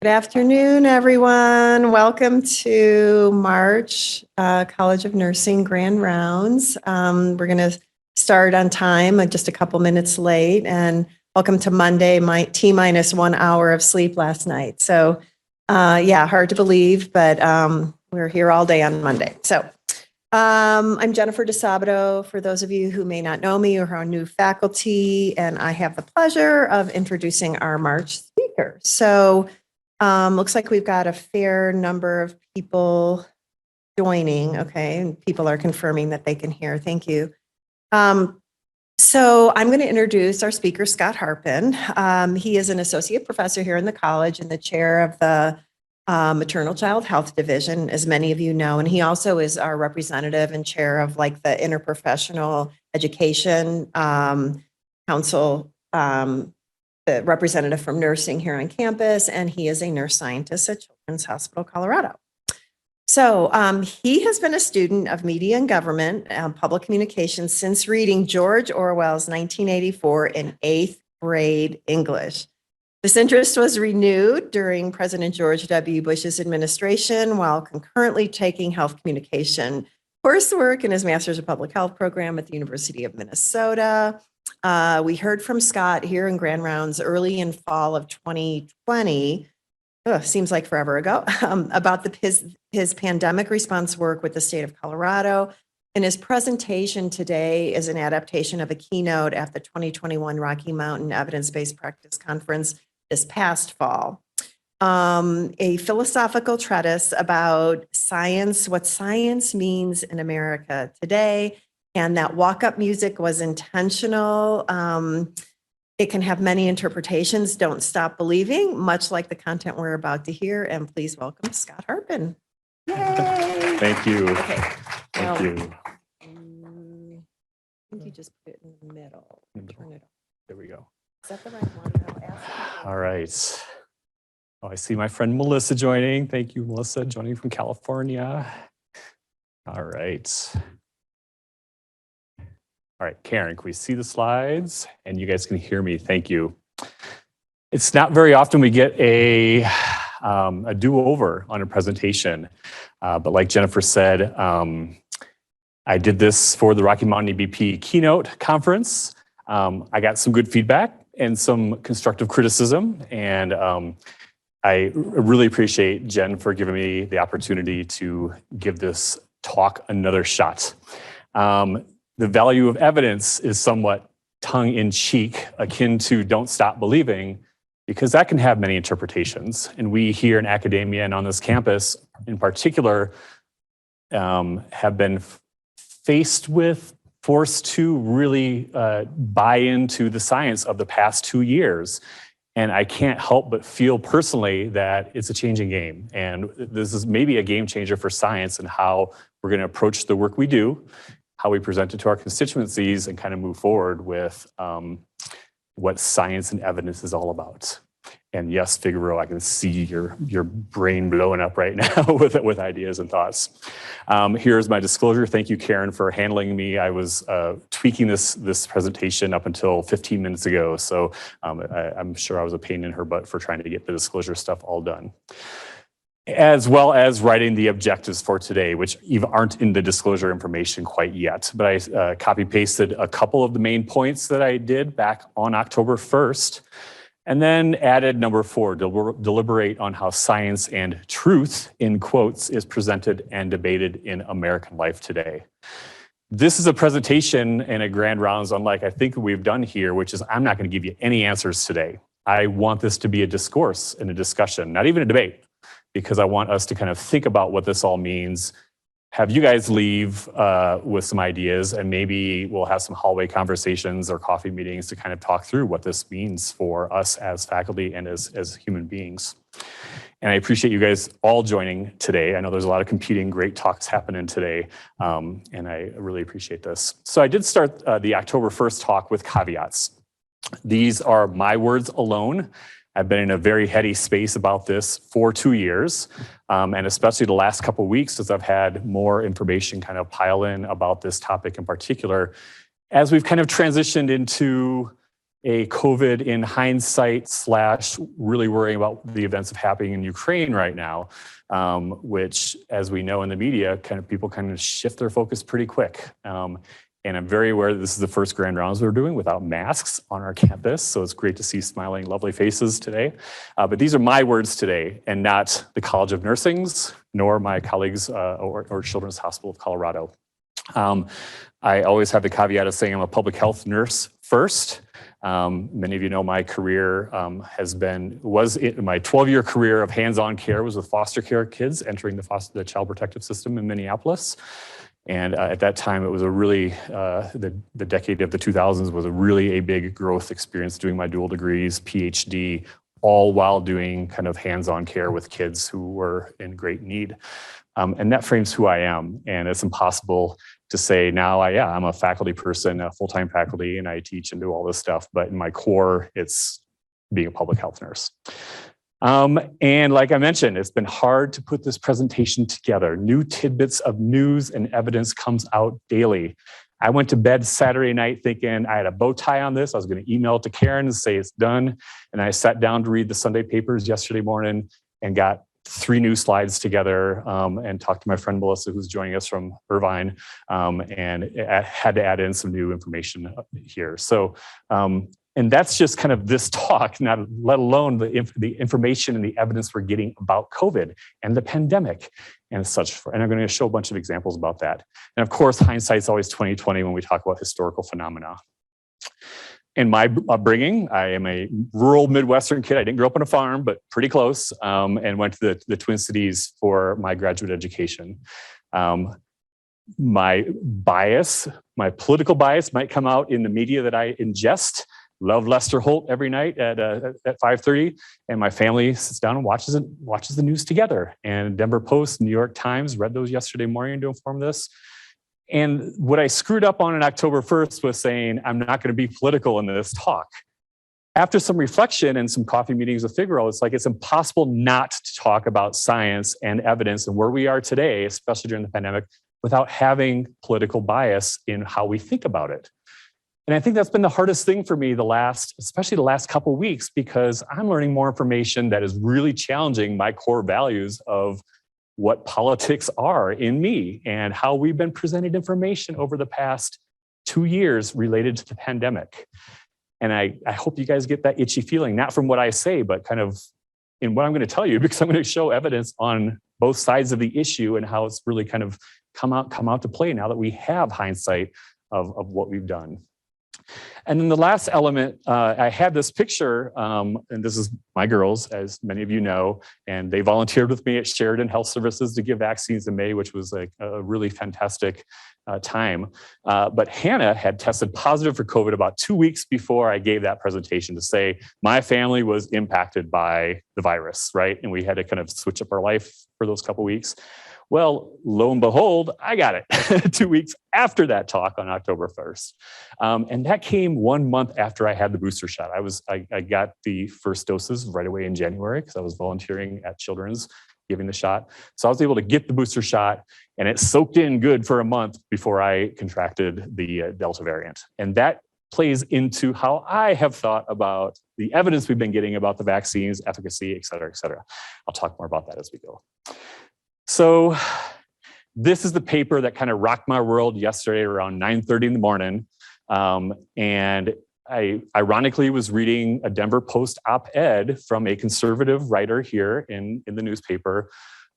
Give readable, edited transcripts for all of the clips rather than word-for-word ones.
Good afternoon, everyone. Welcome to March College of Nursing Grand Rounds. We're going to start on time, just a couple minutes late, and welcome to Monday, my T-minus 1 hour of sleep last night. So yeah, hard to believe, but we're here all day on Monday. So I'm Jennifer DeSabato, for those of you who may not know me or are new faculty, and I have the pleasure of introducing our March speaker. So looks like we've got a fair number of people joining. Okay, and people are confirming that they can hear. Thank you. So I'm going to introduce our speaker, Scott Harpin. He is an associate professor here in the college and the chair of the Maternal Child Health Division, as many of you know, and he also is our representative and chair of like the Interprofessional Education Council, the representative from nursing here on campus, and he is a nurse scientist at Children's Hospital, Colorado. So he has been a student of media and government, public communications since reading George Orwell's 1984 in 8th grade English. This interest was renewed during President George W. Bush's administration while concurrently taking health communication coursework in his Master's of Public Health program at the University of Minnesota. We heard from Scott here in Grand Rounds early in fall of 2020, seems like forever ago, about his pandemic response work with the state of Colorado. And his presentation today is an adaptation of a keynote at the 2021 Rocky Mountain Evidence-Based Practice Conference this past fall. A philosophical treatise about science, what science means in America today, and that walk-up music was intentional. It can have many interpretations. Don't stop believing, much like the content we're about to hear. And please welcome Scott Harpin. Yay! Thank you. Okay. Thank you. I think you just put it in the middle. Turn it on. There we go. Is that the right one? I'll ask you. All right. Oh, I see my friend Melissa joining. Thank you, Melissa, joining from California. All right. All right, Karen, can we see the slides? And you guys can hear me. Thank you. It's not very often we get a do-over on a presentation, but like Jennifer said, I did this for the Rocky Mountain EBP keynote conference. I got some good feedback and some constructive criticism, and I really appreciate Jen for giving me the opportunity to give this talk another shot. The value of evidence is somewhat tongue-in-cheek, akin to don't stop believing, because that can have many interpretations. And we here in academia and on this campus in particular have been forced to really buy into the science of the past 2 years. And I can't help but feel personally that it's a changing game. And this is maybe a game changer for science and how we're going to approach the work we do, how we present it to our constituencies, and kind of move forward with what science and evidence is all about. And yes, Figaro, I can see your brain blowing up right now with ideas and thoughts. Here's my disclosure. Thank you, Karen, for handling me. I was tweaking this presentation up until 15 minutes ago, so I'm sure I was a pain in her butt for trying to get the disclosure stuff all done, as well as writing the objectives for today, which even aren't in the disclosure information quite yet. But I copy-pasted a couple of the main points that I did back on October 1st, and then added number 4, deliberate on how science and truth, in quotes, is presented and debated in American life today. This is a presentation and a grand rounds unlike I think we've done here, which is I'm not going to give you any answers today. I want this to be a discourse and a discussion, not even a debate, because I want us to kind of think about what this all means, have you guys leave with some ideas, and maybe we'll have some hallway conversations or coffee meetings to kind of talk through what this means for us as faculty and as human beings. And I appreciate you guys all joining today. I know there's a lot of competing great talks happening today, and I really appreciate this. So I did start the October 1st talk with caveats. These are my words alone. I've been in a very heady space about this for 2 years, and especially the last couple of weeks as I've had more information kind of pile in about this topic in particular, as we've kind of transitioned into a COVID in hindsight / really worrying about the events of happening in Ukraine right now, which, as we know in the media, people shift their focus pretty quick. And I'm very aware that this is the first grand rounds we're doing without masks on our campus. So it's great to see smiling, lovely faces today. But these are my words today and not the College of Nursing's, nor my colleagues or Children's Hospital of Colorado. I always have the caveat of saying I'm a public health nurse first. Many of you know my career was my 12-year career of hands-on care was with foster care kids entering the child protective system in Minneapolis. And at that time, it was a really, the decade of the 2000s was a big growth experience doing my dual degrees, PhD, all while doing kind of hands-on care with kids who were in great need. And that frames who I am. And it's impossible to say now, I'm a faculty person, a full-time faculty, and I teach and do all this stuff. But in my core, it's being a public health nurse. And like I mentioned, it's been hard to put this presentation together. New tidbits of news and evidence comes out daily. I went to bed Saturday night thinking I had a bow tie on this. I was going to email it to Karen and say it's done. And I sat down to read the Sunday papers yesterday morning and got 3 new slides together and talked to my friend Melissa, who's joining us from Irvine, and had to add in some new information here. So, and that's just kind of this talk, not let alone the information and the evidence we're getting about COVID and the pandemic and such. And I'm going to show a bunch of examples about that. And of course, hindsight's always 2020 when we talk about historical phenomena. In my upbringing, I am a rural Midwestern kid. I didn't grow up on a farm, but pretty close, and went to the Twin Cities for my graduate education. My political bias might come out in the media that I ingest. Love Lester Holt every night at 5:30, and my family sits down and watches the news together. And Denver Post, New York Times, read those yesterday morning to inform this. And what I screwed up on October 1st was saying I'm not going to be political in this talk. After some reflection and some coffee meetings with Figaro, it's impossible not to talk about science and evidence and where we are today, especially during the pandemic, without having political bias in how we think about it. And I think that's been the hardest thing for me especially the last couple of weeks, because I'm learning more information that is really challenging my core values of what politics are in me and how we've been presented information over the past 2 years related to the pandemic. And I hope you guys get that itchy feeling, not from what I say, but kind of in what I'm going to tell you, because I'm going to show evidence on both sides of the issue and how it's really kind of come out to play now that we have hindsight of what we've done. And then the last element, I had this picture, and this is my girls, as many of you know, and they volunteered with me at Sheridan Health Services to give vaccines in May, which was a really fantastic time. But Hannah had tested positive for COVID about 2 weeks before I gave that presentation to say my family was impacted by the virus, right? And we had to kind of switch up our life for those couple weeks. Well, lo and behold, I got it 2 weeks after that talk on October 1st. And that came 1 month after I had the booster shot. I got the first doses right away in January because I was volunteering at Children's giving the shot. So I was able to get the booster shot, and it soaked in good for a month before I contracted the Delta variant. And that plays into how I have thought about the evidence we've been getting about the vaccines, efficacy, et cetera, et cetera. I'll talk more about that as we go. So this is the paper that kind of rocked my world yesterday around 9:30 in the morning. And I ironically was reading a Denver Post op-ed from a conservative writer here in the newspaper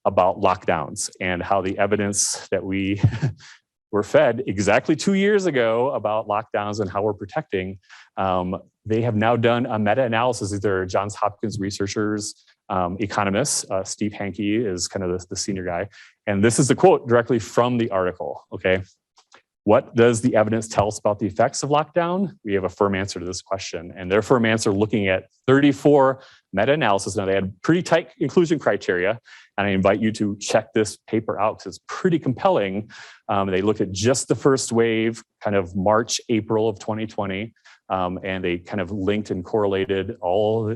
about lockdowns and how the evidence that we were fed exactly 2 years ago about lockdowns and how we're protecting. They have now done a meta-analysis. These are Johns Hopkins researchers, economists. Steve Hanke is kind of the senior guy. And this is the quote directly from the article, okay? What does the evidence tell us about the effects of lockdown? We have a firm answer to this question. And their firm answer looking at 34 meta-analysis. Now they had pretty tight inclusion criteria. And I invite you to check this paper out because it's pretty compelling. They looked at just the first wave, kind of March, April of 2020. And they kind of linked and correlated all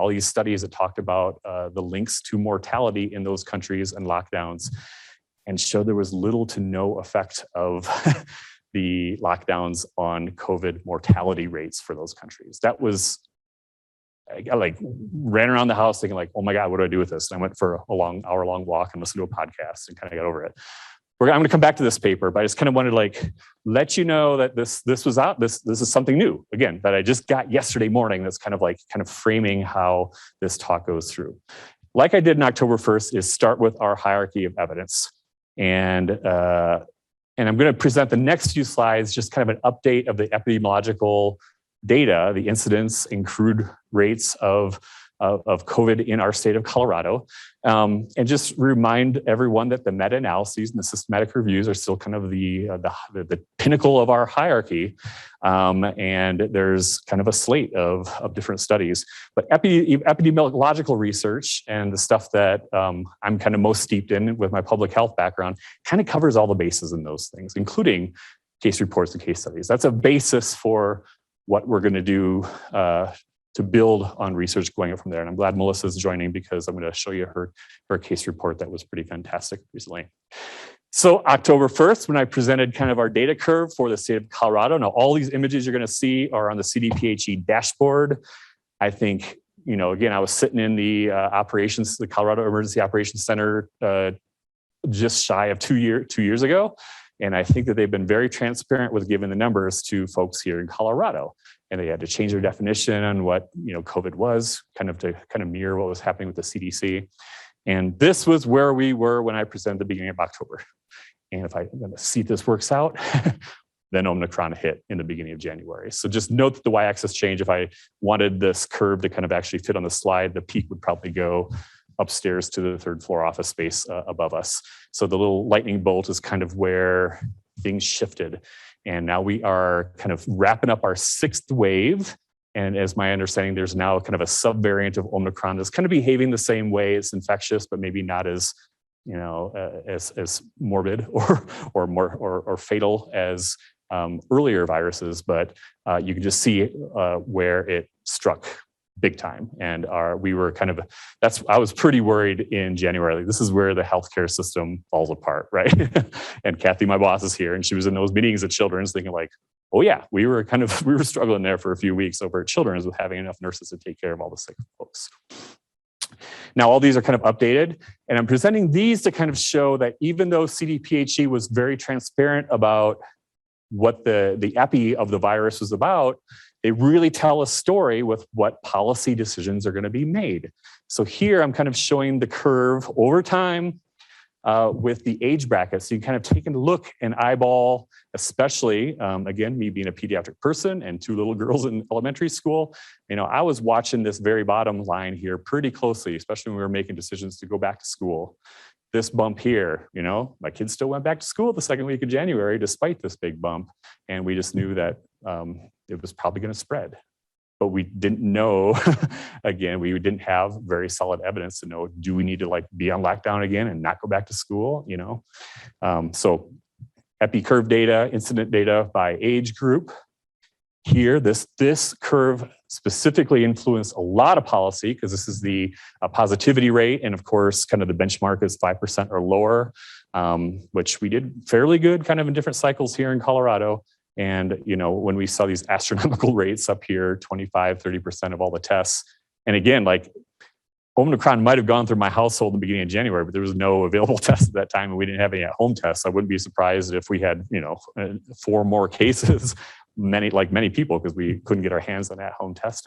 these studies that talked about the links to mortality in those countries and lockdowns, and showed there was little to no effect of the lockdowns on COVID mortality rates for those countries. That was, I like ran around the house thinking like, oh my God, what do I do with this? And I went for a long hour-long walk and listened to a podcast and kind of got over it. I'm going to come back to this paper, but I just kind of wanted to like let you know that this was out. This is something new, again, that I just got yesterday morning. That's kind of framing how this talk goes through. Like I did in October 1st, is start with our hierarchy of evidence, and I'm going to present the next few slides, just kind of an update of the epidemiological data, the incidence and crude rates of COVID in our state of Colorado, and just remind everyone that the meta-analyses and the systematic reviews are still kind of the pinnacle of our hierarchy, and there's kind of a slate of different studies. But epidemiological research and the stuff that I'm kind of most steeped in with my public health background kind of covers all the bases in those things, including case reports and case studies. That's a basis for what we're going to do to build on research going up from there. And I'm glad Melissa's joining because I'm going to show you her case report that was pretty fantastic recently. So October 1st, when I presented kind of our data curve for the state of Colorado. Now, all these images you're going to see are on the CDPHE dashboard. I think, again, I was sitting in the the Colorado Emergency Operations Center just shy of 2 years ago. And I think that they've been very transparent with giving the numbers to folks here in Colorado. And they had to change their definition on what COVID was, kind of mirror what was happening with the CDC. And this was where we were when I presented at the beginning of October. And if I'm going to see if this works out, then Omicron hit in the beginning of January. So just note that the y-axis change. If I wanted this curve to kind of actually fit on the slide, the peak would probably go upstairs to the third floor office space above us. So the little lightning bolt is kind of where things shifted. And now we are kind of wrapping up our 6th wave. And as my understanding, there's now kind of a subvariant of Omicron that's kind of behaving the same way. It's infectious, but maybe not as, as morbid or more fatal as earlier viruses. But you can just see where it struck big time. And we were kind of, I was pretty worried in January. Like, this is where the healthcare system falls apart, right? And Kathy, my boss, is here, and she was in those meetings at Children's thinking like, oh yeah, we were struggling there for a few weeks over at Children's with having enough nurses to take care of all the sick folks. Now, all these are kind of updated, and I'm presenting these to kind of show that even though CDPHE was very transparent about what the epi of the virus was about, they really tell a story with what policy decisions are going to be made. So here I'm kind of showing the curve over time with the age bracket. So you kind of take a look and eyeball, especially, again, me being a pediatric person and 2 little girls in elementary school, I was watching this very bottom line here pretty closely, especially when we were making decisions to go back to school. This bump here, my kids still went back to school the 2nd week of January, despite this big bump. And we just knew that it was probably going to spread. But we didn't know, again, we didn't have very solid evidence to know, do we need to be on lockdown again and not go back to school, So epi curve data, incident data by age group. Here, this curve specifically influenced a lot of policy because this is the positivity rate. And of course, kind of the benchmark is 5% or lower, which we did fairly good kind of in different cycles here in Colorado. And, when we saw these astronomical rates up here, 25, 30% of all the tests. And again, Omicron might have gone through my household in the beginning of January, but there was no available tests at that time, and we didn't have any at-home tests. I wouldn't be surprised if we had, 4 more cases, many people, because we couldn't get our hands on at-home test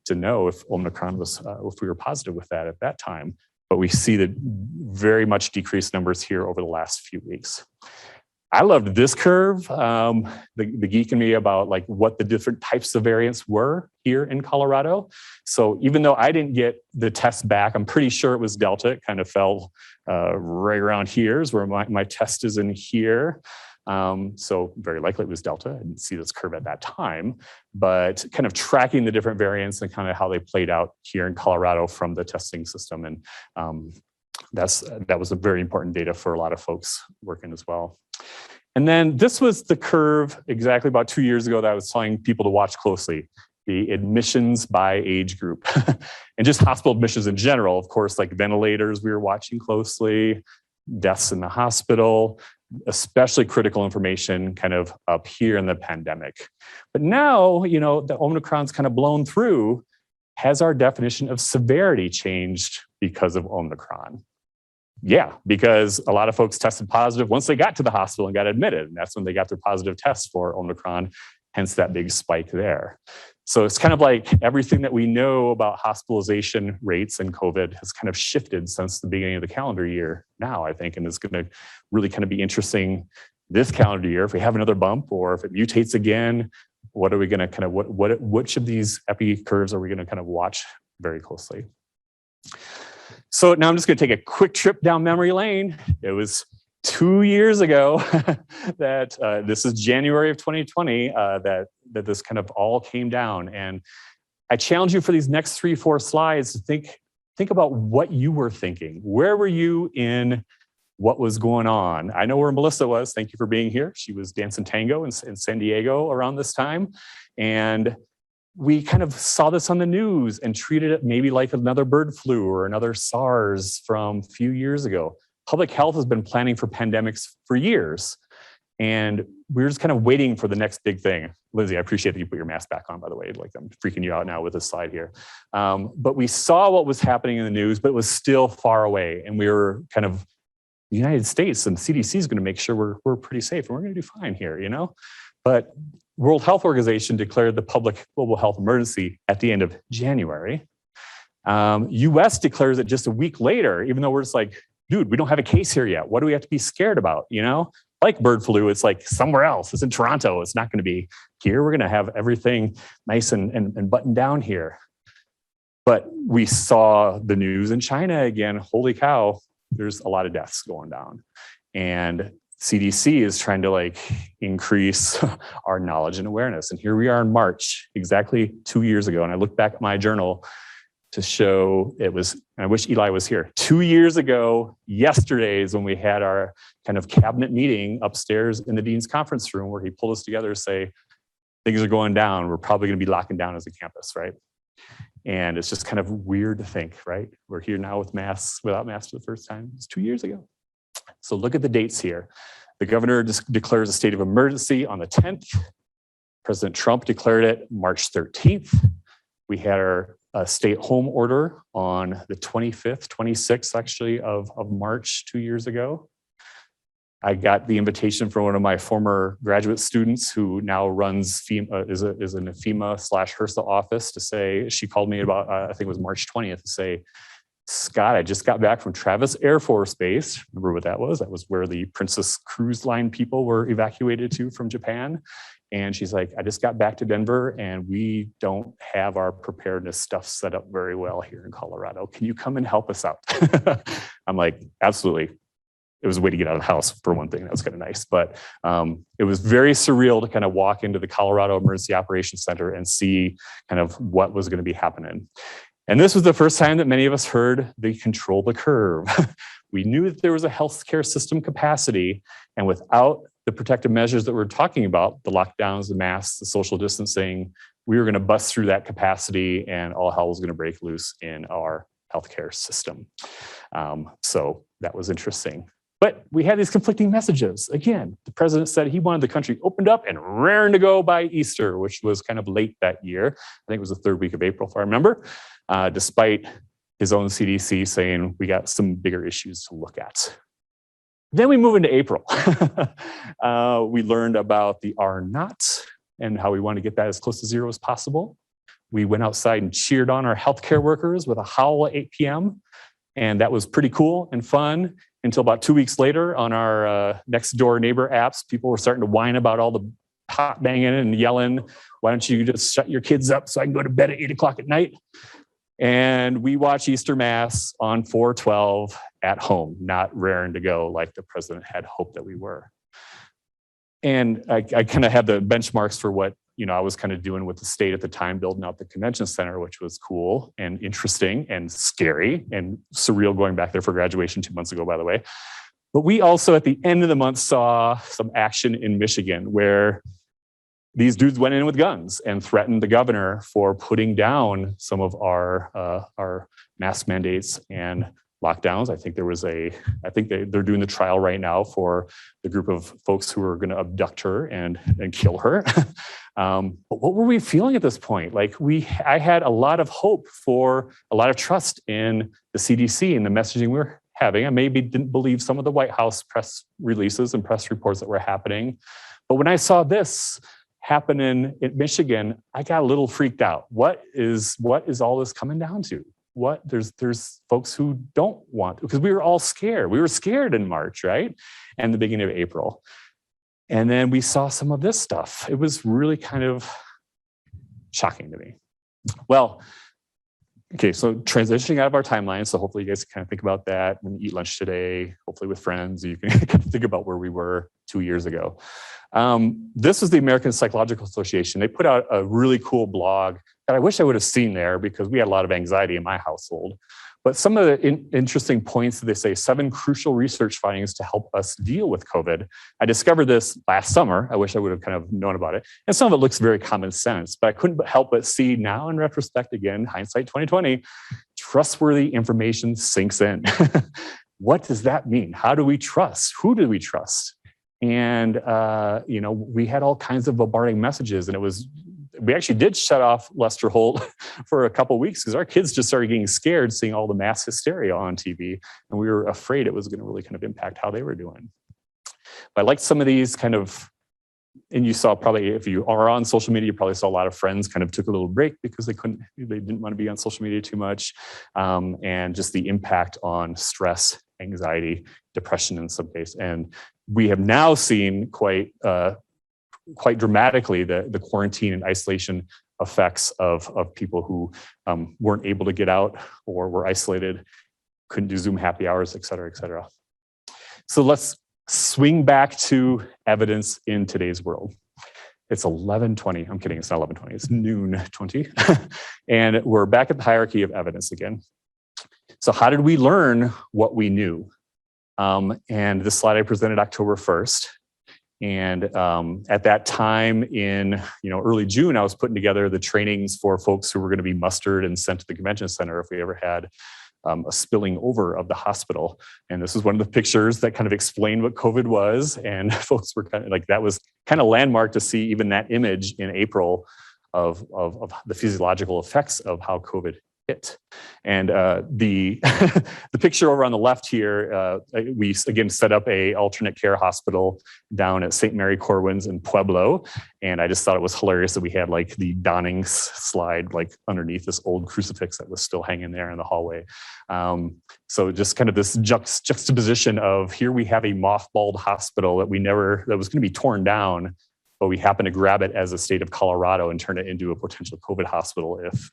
to know if Omicron was, if we were positive with that at that time. But we see the very much decreased numbers here over the last few weeks. I loved this curve, the geek in me about what the different types of variants were here in Colorado. So even though I didn't get the test back, I'm pretty sure it was Delta. It kind of fell right around here is where my test is in here. So very likely it was Delta. I didn't see this curve at that time, but kind of tracking the different variants and kind of how they played out here in Colorado from the testing system. And that was a very important data for a lot of folks working as well. And then this was the curve exactly about 2 years ago that I was telling people to watch closely, the admissions by age group and just hospital admissions in general. Of course, ventilators, we were watching closely, deaths in the hospital. especially critical information kind of up here in the pandemic. But now, the Omicron's kind of blown through. Has our definition of severity changed because of Omicron? Yeah, because a lot of folks tested positive once they got to the hospital and got admitted. And that's when they got their positive tests for Omicron, hence that big spike there. So it's kind of like everything that we know about hospitalization rates and COVID has kind of shifted since the beginning of the calendar year now, I think, and it's going to really kind of be interesting this calendar year if we have another bump or if it mutates again. What are we going to kind of, which of these epi curves are we going to kind of watch very closely? So now I'm just going to take a quick trip down memory lane. It was 2 years ago that this is January of 2020 that this kind of all came down. And I challenge you for these next 3-4 slides to think about what you were thinking. Where were you in what was going on? I know where Melissa was. Thank you for being here. She was dancing tango in San Diego around this time. And we kind of saw this on the news and treated it maybe like another bird flu or another SARS from a few years ago. Public health has been planning for pandemics for years. And we're just kind of waiting for the next big thing. Lindsay, I appreciate that you put your mask back on, by the way. Like, I'm freaking you out now with this slide here. But we saw what was happening in the news, but it was still far away. And we were kind of, the United States and CDC is going to make sure we're pretty safe and we're going to do fine here, But World Health Organization declared the public global health emergency at the end of January. US declares it just a week later, even though we're just like, dude, we don't have a case here yet. What do we have to be scared about? Like bird flu, it's like somewhere else. It's in Toronto. It's not going to be here. We're going to have everything nice and buttoned down here. But we saw the news in China again. Holy cow, there's a lot of deaths going down. And CDC is trying to increase our knowledge and awareness. And here we are in March, exactly 2 years ago. And I look back at my journal to show it was, and I wish Eli was here, 2 years ago, yesterday is when we had our kind of cabinet meeting upstairs in the dean's conference room where he pulled us together to say, things are going down. We're probably going to be locking down as a campus, right? And it's just kind of weird to think, right? We're here now with masks, without masks for the first time. It's 2 years ago. So look at the dates here. The governor declares a state of emergency on the 10th. President Trump declared it March 13th. We had our stay-at-home order on the 25th, 26th actually of March 2 years ago. I got the invitation from one of my former graduate students who now runs FEMA, is in a FEMA/HRSA office to say, she called me about, I think it was March 20th, to say, Scott, I just got back from Travis Air Force Base. Remember what that was? That was where the Princess Cruise Line people were evacuated to from Japan. And she's like, I just got back to Denver and we don't have our preparedness stuff set up very well here in Colorado. Can you come and help us out? I'm like, absolutely. It was a way to get out of the house for one thing. That was kind of nice. But it was very surreal to kind of walk into the Colorado Emergency Operations Center and see kind of what was going to be happening. And this was the first time that many of us heard the control the curve. We knew that there was a healthcare system capacity, and without the protective measures that we're talking about, the lockdowns, the masks, the social distancing, we were going to bust through that capacity and all hell was going to break loose in our healthcare system. So that was interesting. But we had these conflicting messages. Again, the president said he wanted the country opened up and raring to go by Easter, which was kind of late that year. I think it was the third week of April, if I remember, despite his own CDC saying we got some bigger issues to look at. Then we move into April. We learned about the R0 and how we want to get that as close to zero as possible. We went outside and cheered on our healthcare workers with a howl at 8 p.m. And that was pretty cool and fun until about 2 weeks later on our next door neighbor apps, people were starting to whine about all the pot banging and yelling, why don't you just shut your kids up so I can go to bed at 8 o'clock at night? And we watch Easter Mass on 4/12 at home, not raring to go like the president had hoped that we were. And I kind of had the benchmarks for what I was kind of doing with the state at the time, building out the convention center, which was cool and interesting and scary and surreal going back there for graduation 2 months ago, by the way. But we also at the end of the month saw some action in Michigan where these dudes went in with guns and threatened the governor for putting down some of our mask mandates and lockdowns. I think they're doing the trial right now for the group of folks who are going to abduct her and kill her. But what were we feeling at this point? Like I had a lot of hope for a lot of trust in the CDC and the messaging we were having. I maybe didn't believe some of the White House press releases and press reports that were happening. But when I saw this happen in Michigan, I got a little freaked out. What is all this coming down to? There's folks who don't want, because we were all scared. We were scared in March, right? And the beginning of April. And then we saw some of this stuff. It was really kind of shocking to me. Well, okay, so transitioning out of our timeline. So hopefully you guys can kind of think about that when you eat lunch today, hopefully with friends, you can kind of think about where we were 2 years ago. This is the American Psychological Association. They put out a really cool blog that I wish I would have seen there because we had a lot of anxiety in my household. But some of the interesting points that they say, 7 crucial research findings to help us deal with COVID. I discovered this last summer. I wish I would have kind of known about it. And some of it looks very common sense, but I couldn't help but see now in retrospect, again, hindsight 2020, trustworthy information sinks in. What does that mean? How do we trust? Who do we trust? And, we had all kinds of bombarding messages, and we actually did shut off Lester Holt for a couple of weeks because our kids just started getting scared seeing all the mass hysteria on TV. And we were afraid it was going to really kind of impact how they were doing. But I liked some of these kind of, and you saw probably, if you are on social media, you probably saw a lot of friends kind of took a little break because they didn't want to be on social media too much. And just the impact on stress, anxiety, depression in some case. And we have now seen quite dramatically the quarantine and isolation effects of people who weren't able to get out or were isolated, couldn't do Zoom happy hours, et cetera, et cetera. So let's swing back to evidence in today's world. It's 11:20. I'm kidding. It's not 11:20. It's noon 20. And we're back at the hierarchy of evidence again. So how did we learn what we knew? And this slide I presented October 1st. And at that time in early June, I was putting together the trainings for folks who were going to be mustered and sent to the convention center if we ever had a spilling over of the hospital. And this is one of the pictures that kind of explained what COVID was. And folks were kind of like, that was kind of landmark to see even that image in April of the physiological effects of how COVID hit. And the picture over on the left here, we again set up a alternate care hospital down at St. Mary Corwin's in Pueblo. And I just thought it was hilarious that we had like the Donnings slide like underneath this old crucifix that was still hanging there in the hallway. So just kind of this juxtaposition of here we have a mothballed hospital that was going to be torn down, but we happen to grab it as a state of Colorado and turn it into a potential COVID hospital if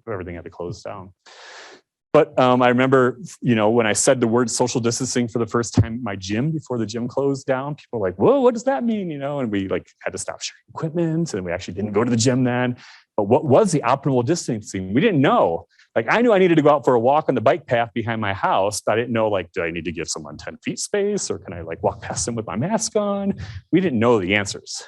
everything had to close down. But I remember, when I said the word social distancing for the first time at my gym before the gym closed down, people were like, whoa, what does that mean? And we had to stop sharing equipment and we actually didn't go to the gym then. But what was the optimal distancing? We didn't know. Like I knew I needed to go out for a walk on the bike path behind my house, but I didn't know, do I need to give someone 10 feet space or can I walk past them with my mask on? We didn't know the answers.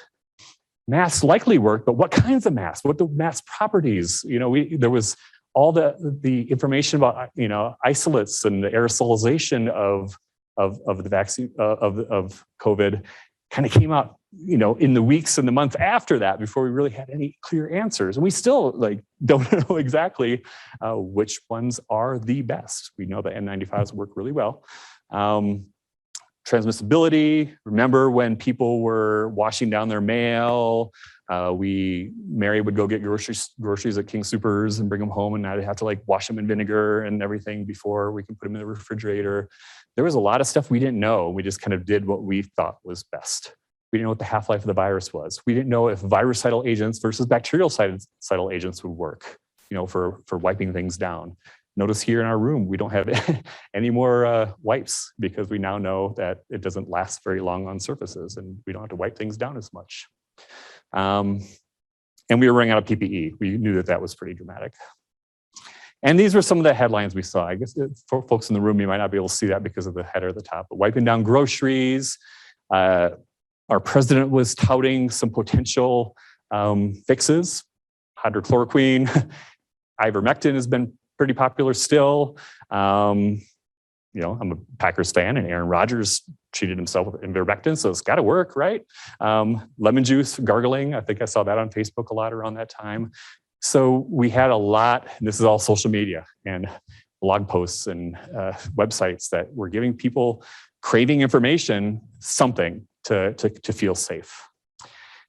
Masks likely work, but what kinds of masks? What the mask properties? There was all the information about, isolates and the aerosolization of the vaccine, of COVID kind of came out, in the weeks and the month after that before we really had any clear answers. And we still don't know exactly which ones are the best. We know that N95s work really well. Transmissibility, remember when people were washing down their mail, Mary would go get groceries at King Soopers and bring them home and I'd have to wash them in vinegar and everything before we can put them in the refrigerator. There was a lot of stuff we didn't know. We just kind of did what we thought was best. We didn't know what the half-life of the virus was. We didn't know if virucidal agents versus bactericidal agents would work, for wiping things down. Notice here in our room, we don't have any more wipes because we now know that it doesn't last very long on surfaces and we don't have to wipe things down as much. And we were running out of PPE. We knew that was pretty dramatic. And these were some of the headlines we saw. I guess for folks in the room, you might not be able to see that because of the header at the top, but wiping down groceries. Our president was touting some potential fixes. Hydrochloroquine, ivermectin has been pretty popular still. You know, I'm a Packers fan, and Aaron Rodgers treated himself with ivermectin, so it's got to work, right? Lemon juice gargling, I think I saw that on Facebook a lot around that time. So we had a lot, and this is all social media and blog posts and websites that were giving people craving information something to feel safe.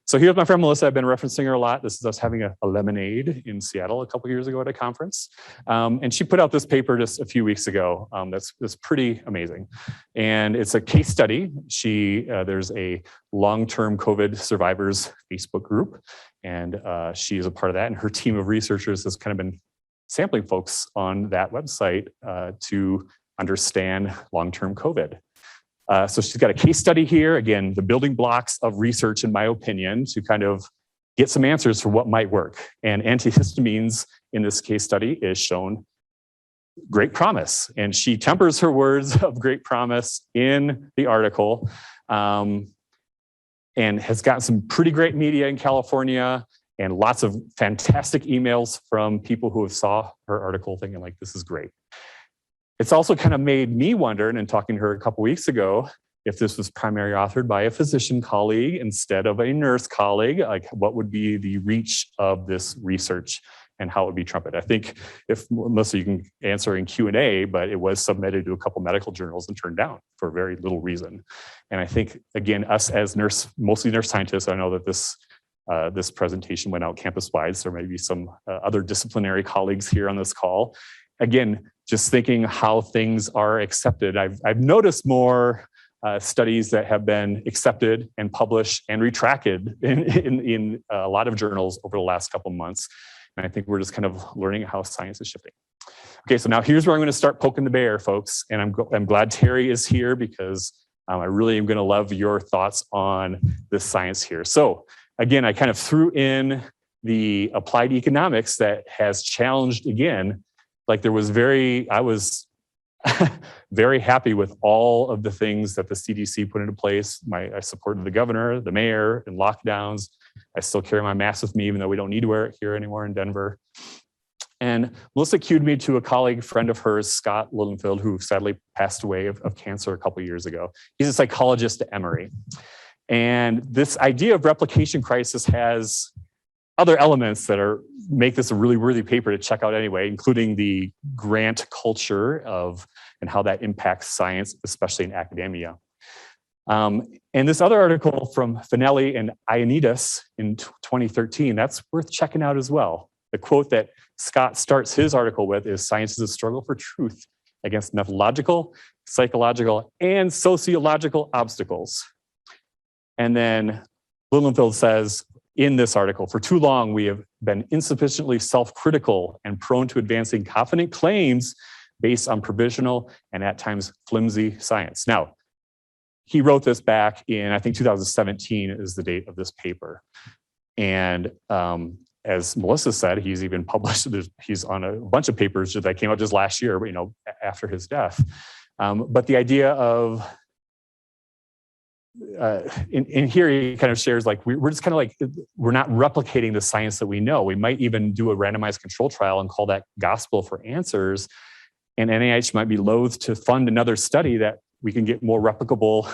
So here's my friend Melissa. I've been referencing her a lot. This is us having a lemonade in Seattle a couple years ago at a conference. And she put out this paper just a few weeks ago that's pretty amazing. And it's a case study. There's a long-term COVID survivors Facebook group, and she is a part of that. And her team of researchers has kind of been sampling folks on that website to understand long-term COVID. So she's got a case study here. Again, the building blocks of research, in my opinion, to kind of get some answers for what might work. And antihistamines in this case study is shown great promise. And she tempers her words of great promise in the article, and has gotten some pretty great media in California and lots of fantastic emails from people who have saw her article thinking like, this is great. It's also kind of made me wonder, and in talking to her a couple weeks ago, if this was primarily authored by a physician colleague instead of a nurse colleague, like what would be the reach of this research and how it would be trumped. I think if Melissa, you can answer in Q&A, but it was submitted to a couple medical journals and turned down for very little reason. And I think, again, us as mostly nurse scientists, I know that this presentation went out campus-wide, so there may be some other disciplinary colleagues here on this call. Again, just thinking how things are accepted. I've noticed more studies that have been accepted and published and retracted in a lot of journals over the last couple of months. And I think we're just kind of learning how science is shifting. Okay, so now here's where I'm going to start poking the bear, folks. And I'm glad Terry is here because I really am going to love your thoughts on this science here. So again, I kind of threw in the applied economics that has challenged again. Like I was very happy with all of the things that the CDC put into place. I supported the governor, the mayor, in lockdowns. I still carry my mask with me, even though we don't need to wear it here anymore in Denver. And Melissa cued me to a colleague, friend of hers, Scott Lilienfeld, who sadly passed away of cancer a couple of years ago. He's a psychologist at Emory. And this idea of replication crisis has other elements that make this a really worthy paper to check out anyway, including the grant culture and how that impacts science, especially in academia. And this other article from Finelli and Ioannidis in 2013, that's worth checking out as well. The quote that Scott starts his article with is, "Science is a struggle for truth against methodological, psychological, and sociological obstacles." And then Lilienfeld says, in this article, "For too long, we have been insufficiently self-critical and prone to advancing confident claims based on provisional and at times flimsy science." Now, he wrote this back in, I think 2017 is the date of this paper. And as Melissa said, he's even published, he's on a bunch of papers that came out just last year, after his death. But the idea of, in here he kind of shares like we're just kind of like, we're not replicating the science that we know. We might even do a randomized control trial and call that gospel for answers, and NIH might be loath to fund another study that we can get more replicable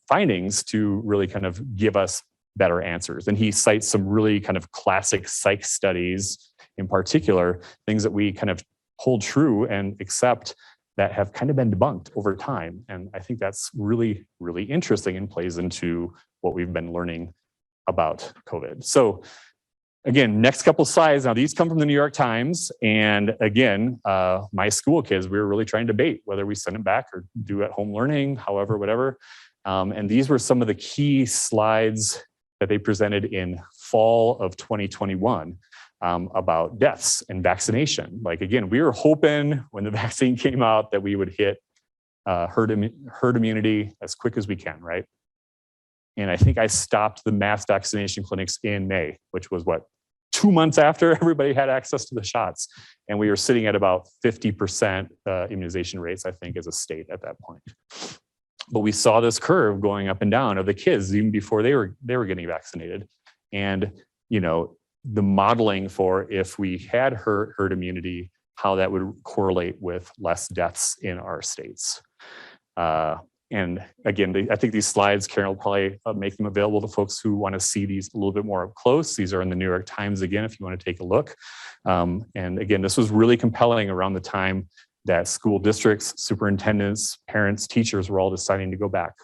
findings to really kind of give us better answers. And he cites some really kind of classic psych studies, in particular things that we kind of hold true and accept that have kind of been debunked over time. And I think that's really, really interesting and plays into what we've been learning about COVID. So again, next couple slides. Now these come from the New York Times. And again, my school kids, we were really trying to debate whether we send them back or do at home learning, however, whatever. And these were some of the key slides that they presented in fall of 2021. About deaths and vaccination. Like again, we were hoping when the vaccine came out that we would hit herd immunity as quick as we can, right? And I think I stopped the mass vaccination clinics in May, which was 2 months after everybody had access to the shots. And we were sitting at about 50% immunization rates, I think, as a state at that point. But we saw this curve going up and down of the kids even before they were getting vaccinated. And, the modeling for if we had herd immunity, how that would correlate with less deaths in our states. And again, I think these slides, Karen will probably make them available to folks who want to see these a little bit more up close. These are in the New York Times again, if you want to take a look. And again, this was really compelling around the time that school districts, superintendents, parents, teachers were all deciding to go back.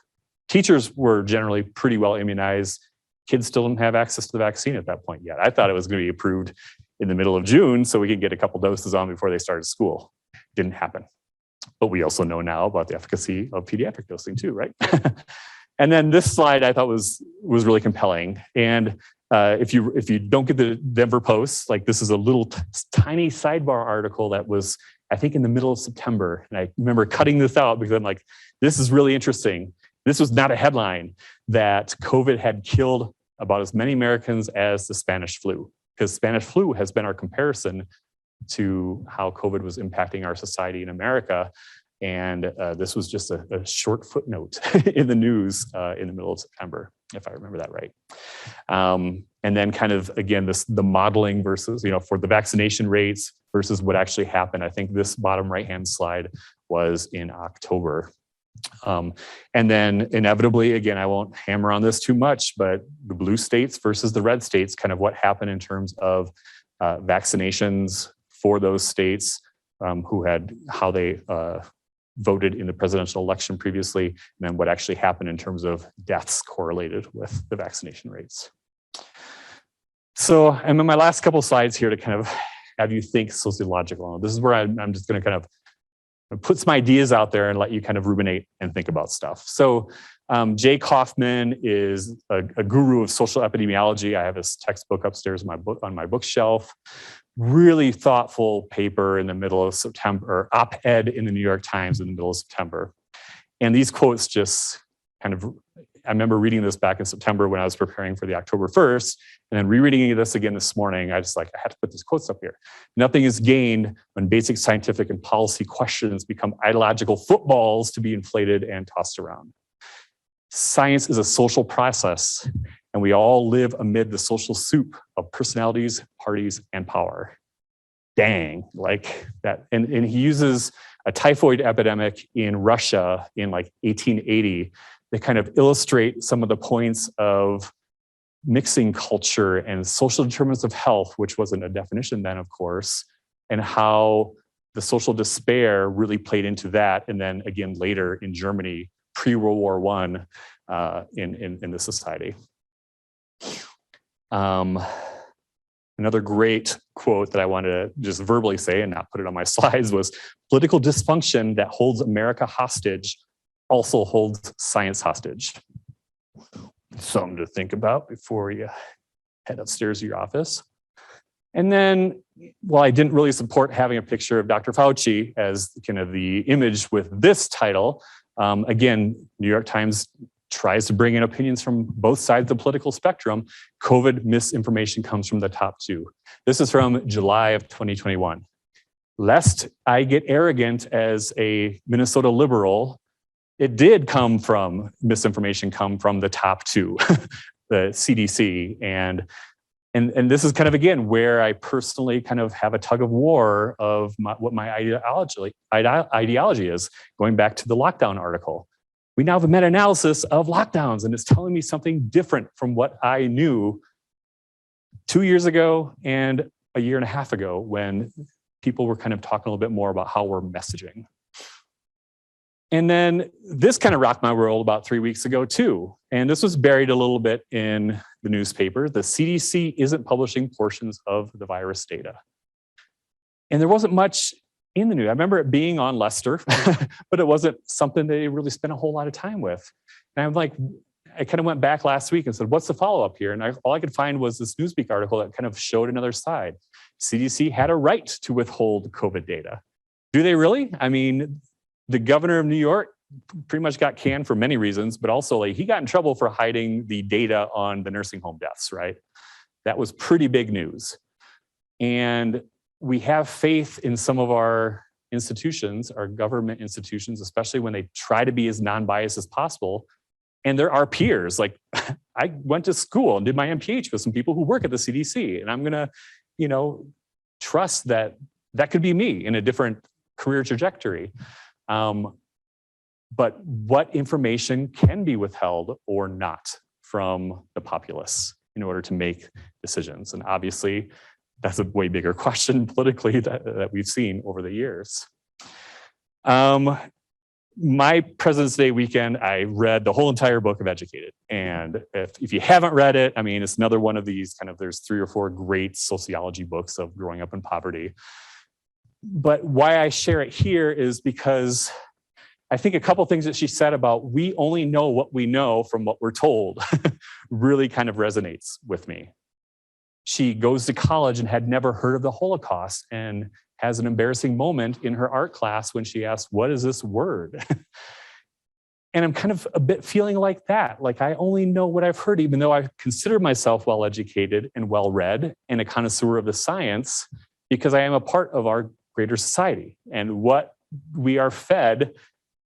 Teachers were generally pretty well immunized. Kids still didn't have access to the vaccine at that point yet. I thought it was going to be approved in the middle of June so we could get a couple doses on before they started school. Didn't happen. But we also know now about the efficacy of pediatric dosing too, right? And then this slide I thought was really compelling. And if you don't get the Denver Post, like this is a little tiny sidebar article that was, I think, in the middle of September. And I remember cutting this out because I'm like, this is really interesting. This was not a headline that COVID had killed about as many Americans as the Spanish flu, because Spanish flu has been our comparison to how COVID was impacting our society in America. And this was just a short footnote in the news in the middle of September, if I remember that right. And then kind of, again, the modeling versus, for the vaccination rates versus what actually happened. I think this bottom right-hand slide was in October. And then inevitably, again, I won't hammer on this too much, but the blue states versus the red states, kind of what happened in terms of vaccinations for those states, how they voted in the presidential election previously, and then what actually happened in terms of deaths correlated with the vaccination rates. So I'm in my last couple slides here to kind of have you think sociological. This is where I'm just going to kind of put some ideas out there and let you kind of ruminate and think about stuff. So Jay Kaufman is a guru of social epidemiology. I have his textbook upstairs on my bookshelf. Really thoughtful paper in the middle of September, or op-ed in the New York Times in the middle of September. And these quotes just kind of, I remember reading this back in September when I was preparing for the October 1st, and then rereading this again this morning. I had to put these quotes up here. Nothing is gained when basic scientific and policy questions become ideological footballs to be inflated and tossed around. Science is a social process, and we all live amid the social soup of personalities, parties, and power. Dang, like that. And he uses a typhoid epidemic in Russia in like 1880 to kind of illustrate some of the points of mixing culture and social determinants of health, which wasn't a definition then, of course, and how the social despair really played into that. And then again, later in Germany, pre-World War I, in the society. Another great quote that I wanted to just verbally say and not put it on my slides was, political dysfunction that holds America hostage also holds science hostage. Something to think about before you head upstairs to your office. And then, while I didn't really support having a picture of Dr. Fauci as kind of the image with this title, again, New York Times tries to bring in opinions from both sides of the political spectrum. COVID misinformation comes from the top two. This is from July of 2021. Lest I get arrogant as a Minnesota liberal, it did come from misinformation come from the top two, the CDC. And this is kind of, again, where I personally kind of have a tug of war of what my ideology is, going back to the lockdown article. We now have a meta-analysis of lockdowns, and it's telling me something different from what I knew 2 years ago and a year and a half ago, when people were kind of talking a little bit more about how we're messaging. And then this kind of rocked my world about 3 weeks ago too. And this was buried a little bit in the newspaper. The CDC isn't publishing portions of the virus data. And there wasn't much in the news. I remember it being on Lester, but it wasn't something they really spent a whole lot of time with. And I'm like, I kind of went back last week and said, what's the follow-up here? And all I could find was this Newsweek article that kind of showed another side. CDC had a right to withhold COVID data. Do they really? I mean, the governor of New York pretty much got canned for many reasons, but also he got in trouble for hiding the data on the nursing home deaths, right? That was pretty big news. And we have faith in some of our institutions, our government institutions, especially when they try to be as non-biased as possible. And there are peers. Like, I went to school and did my MPH with some people who work at the CDC, and I'm gonna, trust that that could be me in a different career trajectory. But what information can be withheld or not from the populace in order to make decisions? And obviously, that's a way bigger question politically that we've seen over the years. My President's Day weekend, I read the whole entire book of Educated. And if you haven't read it, I mean, it's another one of these kind of, there's 3 or 4 great sociology books of growing up in poverty. But why I share it here is because I think a couple things that she said about we only know what we know from what we're told really kind of resonates with me. She goes to college and had never heard of the Holocaust and has an embarrassing moment in her art class when she asks, what is this word? And I'm kind of a bit feeling like that. Like I only know what I've heard, even though I consider myself well-educated and well-read and a connoisseur of the science, because I am a part of our greater society. And what we are fed,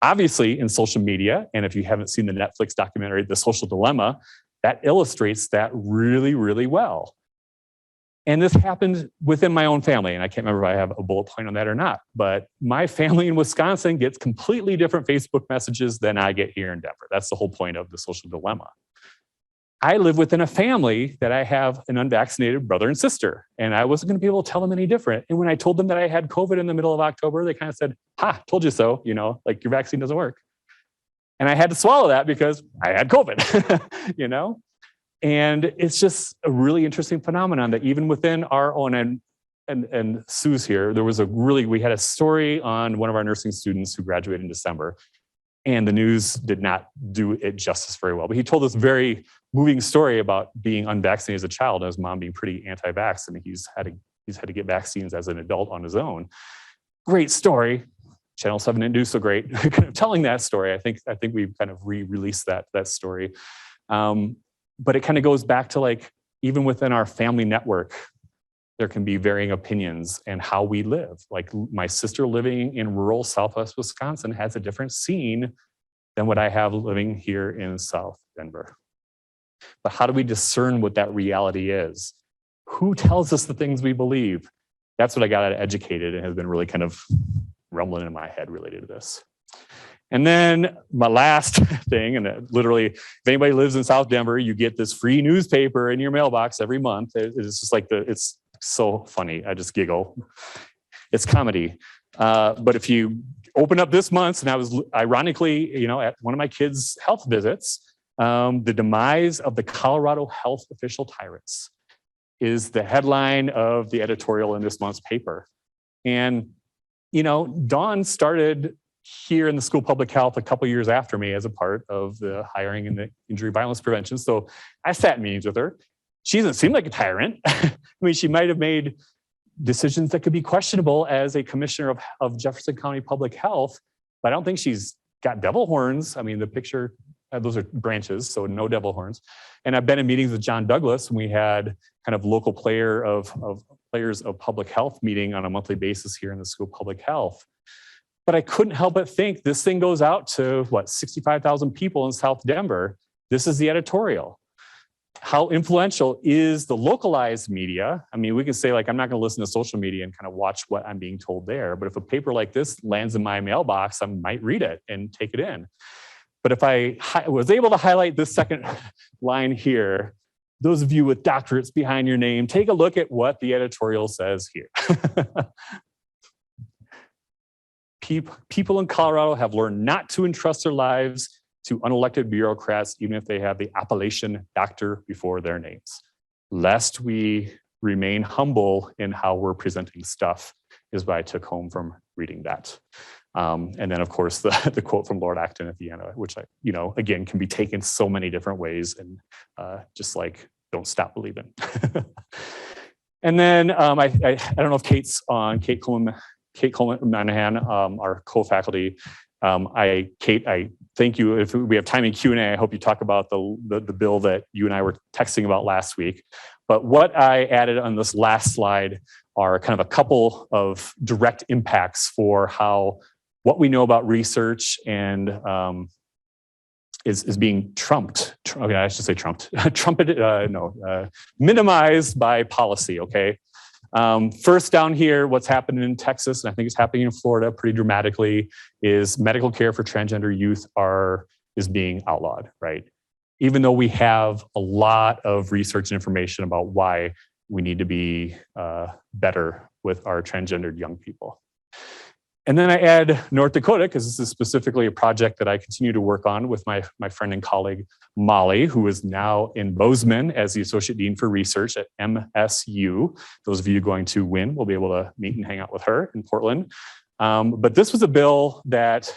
obviously in social media, and if you haven't seen the Netflix documentary, The Social Dilemma, that illustrates that really, really well. And this happened within my own family, and I can't remember if I have a bullet point on that or not, but my family in Wisconsin gets completely different Facebook messages than I get here in Denver. That's the whole point of The Social Dilemma. I live within a family that I have an unvaccinated brother and sister, and I wasn't going to be able to tell them any different. And when I told them that I had COVID in the middle of October, they kind of said, ha, told you so, you know, like your vaccine doesn't work. And I had to swallow that because I had COVID, you know? And it's just a really interesting phenomenon that even within our own, and Sue's here, we had a story on one of our nursing students who graduated in December, and the news did not do it justice very well. But he told this very moving story about being unvaccinated as a child and his mom being pretty anti-vax, and he's had to get vaccines as an adult on his own. Great story. Channel 7 didn't do so great telling that story. I think we've kind of re-released that story. But it kind of goes back to like, even within our family network, there can be varying opinions and how we live. Like my sister living in rural Southwest Wisconsin has a different scene than what I have living here in South Denver. But how do we discern what that reality is? Who tells us the things we believe? That's what I got out of Educated and has been really kind of rumbling in my head related to this. And then my last thing, and literally, if anybody lives in South Denver, you get this free newspaper in your mailbox every month. It's just like it's so funny. I just giggle. It's comedy. But if you open up this month, and I was ironically, you know, at one of my kids' health visits, the demise of the Colorado health official tyrants is the headline of the editorial in this month's paper. And, you know, Dawn started here in the School of Public Health a couple years after me as a part of the hiring and the injury violence prevention. So I sat in meetings with her. She doesn't seem like a tyrant. I mean, she might have made decisions that could be questionable as a commissioner of Jefferson County Public Health, but I don't think she's got devil horns. I mean, the picture, those are branches, so no devil horns. And I've been in meetings with John Douglas, and we had kind of local players of public health meeting on a monthly basis here in the School of Public Health. But I couldn't help but think this thing goes out to, 65,000 people in South Denver. This is the editorial. How influential is the localized media? I mean, we can say like, I'm not going to listen to social media and kind of watch what I'm being told there. But if a paper like this lands in my mailbox, I might read it and take it in. But if I was able to highlight this second line here, those of you with doctorates behind your name, take a look at what the editorial says here. People in Colorado have learned not to entrust their lives to unelected bureaucrats, even if they have the appellation doctor before their names. Lest we remain humble in how we're presenting stuff is what I took home from reading that. And then, of course, the quote from Lord Acton at the end, which, again, can be taken so many different ways, and just like, don't stop believing. And then I don't know if Kate's on, Kate Coleman-Manahan, our co-faculty. Kate, I thank you. If we have time in Q&A, I hope you talk about the bill that you and I were texting about last week. But what I added on this last slide are kind of a couple of direct impacts for how what we know about research and is being trumped. Okay, I should say trumped. Minimized by policy. Okay. First down here, what's happening in Texas, and I think it's happening in Florida pretty dramatically, is medical care for transgender youth is being outlawed, right? Even though we have a lot of research and information about why we need to be better with our transgendered young people. And then I add North Dakota, because this is specifically a project that I continue to work on with my friend and colleague, Molly, who is now in Bozeman as the Associate Dean for Research at MSU. Those of you going to WIN will be able to meet and hang out with her in Portland. But this was a bill that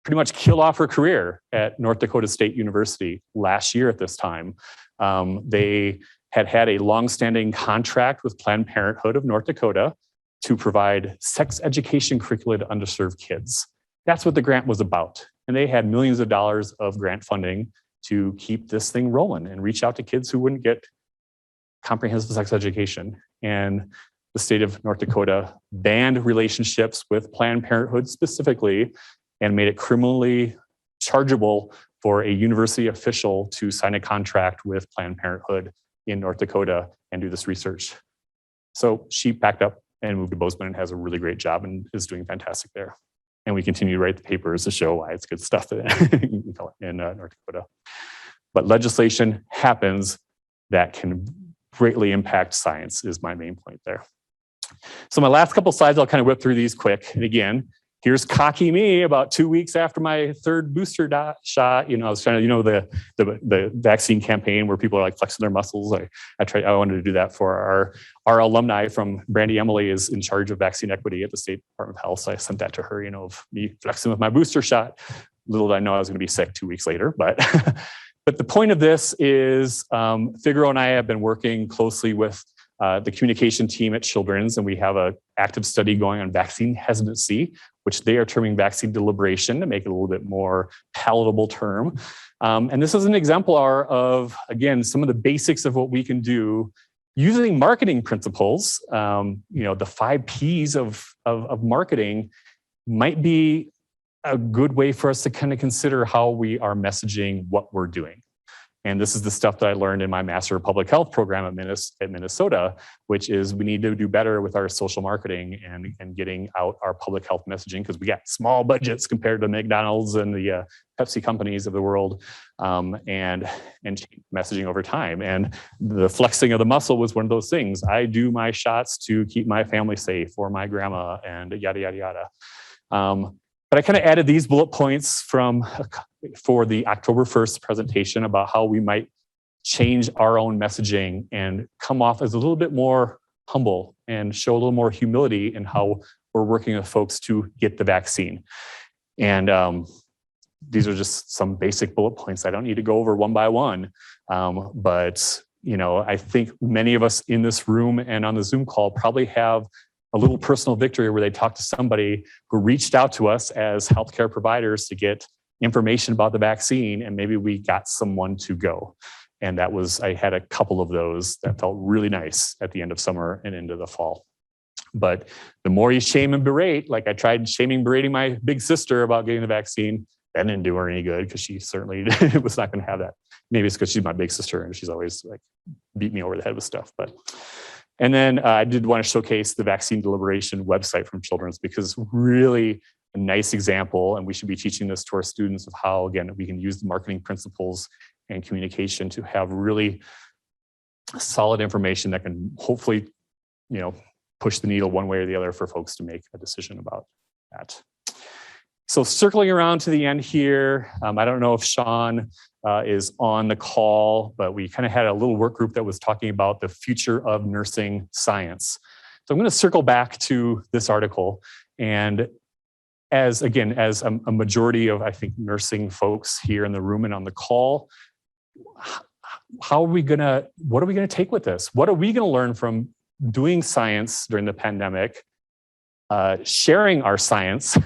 pretty much killed off her career at North Dakota State University last year at this time. They had a longstanding contract with Planned Parenthood of North Dakota to provide sex education curricula to underserved kids. That's what the grant was about. And they had millions of dollars of grant funding to keep this thing rolling and reach out to kids who wouldn't get comprehensive sex education. And the state of North Dakota banned relationships with Planned Parenthood specifically and made it criminally chargeable for a university official to sign a contract with Planned Parenthood in North Dakota and do this research. So she packed up and moved to Bozeman and has a really great job and is doing fantastic there. And we continue to write the papers to show why it's good stuff in North Dakota. But legislation happens that can greatly impact science is my main point there. So my last couple slides, I'll kind of whip through these quick. And again, here's cocky me about 2 weeks after my third booster shot. I was trying to, the vaccine campaign where people are like flexing their muscles. I wanted to do that for our alumni from Brandy Emily is in charge of vaccine equity at the State Department of Health. So I sent that to her, of me flexing with my booster shot. Little did I know I was going to be sick 2 weeks later, but but the point of this is Figaro and I have been working closely with the communication team at Children's, and we have an active study going on vaccine hesitancy, which they are terming vaccine deliberation to make it a little bit more palatable term. And this is an exemplar of, again, some of the basics of what we can do using marketing principles. The 5 Ps of marketing might be a good way for us to kind of consider how we are messaging what we're doing. And this is the stuff that I learned in my Master of Public Health program at Minnesota, which is we need to do better with our social marketing and getting out our public health messaging, because we got small budgets compared to McDonald's and the Pepsi companies of the world, and messaging over time. And the flexing of the muscle was one of those things. I do my shots to keep my family safe or my grandma and yada, yada, yada. But I kind of added these bullet points for the October 1st presentation about how we might change our own messaging and come off as a little bit more humble and show a little more humility in how we're working with folks to get the vaccine. And these are just some basic bullet points. I don't need to go over one by one, but I think many of us in this room and on the Zoom call probably have a little personal victory where they talked to somebody who reached out to us as healthcare providers to get information about the vaccine, and maybe we got someone to go. And I had a couple of those that felt really nice at the end of summer and into the fall. But the more you shame and berate, like I tried berating my big sister about getting the vaccine, that didn't do her any good because she certainly was not going to have that. Maybe it's because she's my big sister and she's always like beat me over the head with stuff. And then I did want to showcase the vaccine deliberation website from Children's, because really a nice example, and we should be teaching this to our students, of how, again, we can use the marketing principles and communication to have really solid information that can hopefully, push the needle one way or the other for folks to make a decision about that. So circling around to the end here, I don't know if Sean is on the call, but we kind of had a little work group that was talking about the future of nursing science. So I'm going to circle back to this article. And as a majority of, I think, nursing folks here in the room and on the call, what are we going to take with this? What are we going to learn from doing science during the pandemic, sharing our science?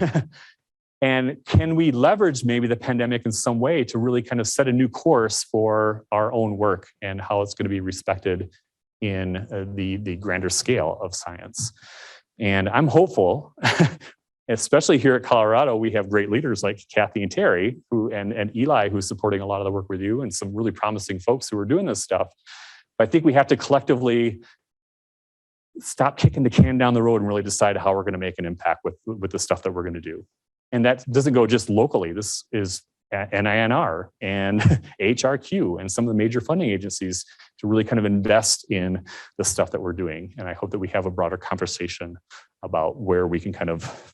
And can we leverage maybe the pandemic in some way to really kind of set a new course for our own work and how it's going to be respected in the grander scale of science? And I'm hopeful, especially here at Colorado, we have great leaders like Kathy and Terry, and Eli, who's supporting a lot of the work we do, and some really promising folks who are doing this stuff. But I think we have to collectively stop kicking the can down the road and really decide how we're going to make an impact with the stuff that we're going to do. And that doesn't go just locally. This is NINR and HRQ and some of the major funding agencies to really kind of invest in the stuff that we're doing. And I hope that we have a broader conversation about where we can kind of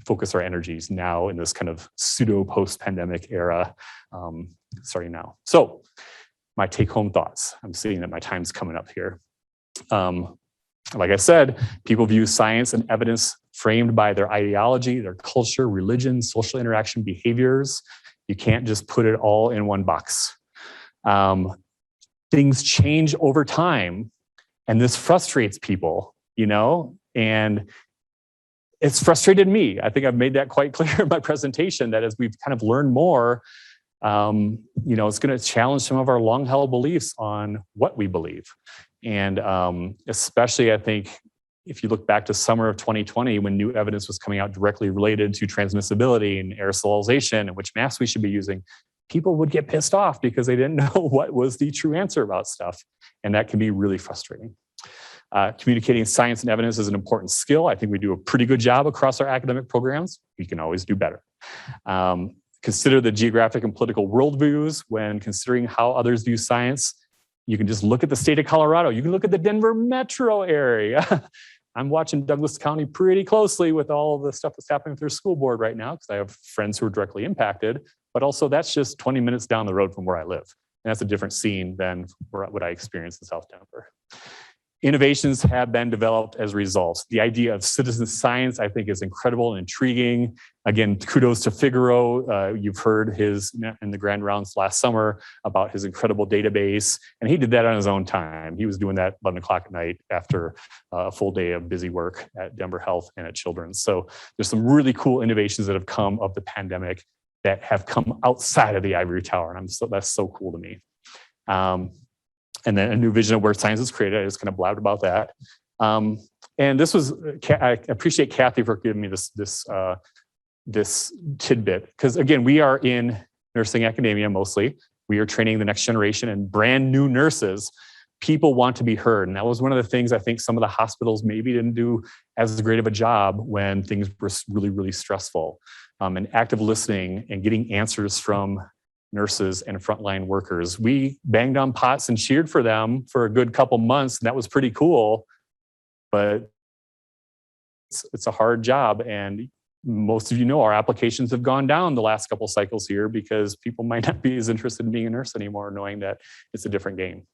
focus our energies now in this kind of pseudo post-pandemic era starting now. So my take-home thoughts. I'm seeing that my time's coming up here. Like I said, people view science and evidence framed by their ideology, their culture, religion, social interaction, behaviors. You can't just put it all in one box. Things change over time, and this frustrates people, you know, and it's frustrated me. I think I've made that quite clear in my presentation, that as we've kind of learned more, you know, it's going to challenge some of our long-held beliefs on what we believe. And especially, I think, if you look back to summer of 2020, when new evidence was coming out directly related to transmissibility and aerosolization and which masks we should be using, people would get pissed off because they didn't know what was the true answer about stuff. And that can be really frustrating. Communicating science and evidence is an important skill. I think we do a pretty good job across our academic programs. We can always do better. Consider the geographic and political worldviews when considering how others view science. You can just look at the state of Colorado. You can look at the Denver metro area. I'm watching Douglas County pretty closely with all of the stuff that's happening with their school board right now, because I have friends who are directly impacted, but also that's just 20 minutes down the road from where I live. And that's a different scene than what I experienced in South Denver. Innovations have been developed as a result. The idea of citizen science, I think, is incredible and intriguing. Again, kudos to Figaro. You've heard his in the grand rounds last summer about his incredible database, and he did that on his own time. He was doing that 11 o'clock at night after a full day of busy work at Denver Health and at Children's. So there's some really cool innovations that have come of the pandemic that have come outside of the ivory tower, and that's so cool to me. And then a new vision of where science is created. I just kind of blabbed about that. And this was, I appreciate Kathy for giving me this tidbit, because again, we are in nursing academia mostly. We are training the next generation and brand new nurses. People want to be heard. And that was one of the things I think some of the hospitals maybe didn't do as great of a job when things were really, really stressful. And active listening and getting answers from nurses and frontline workers. We banged on pots and cheered for them for a good couple months, and that was pretty cool. But it's a hard job, and most of you know our applications have gone down the last couple cycles here because people might not be as interested in being a nurse anymore, knowing that it's a different game.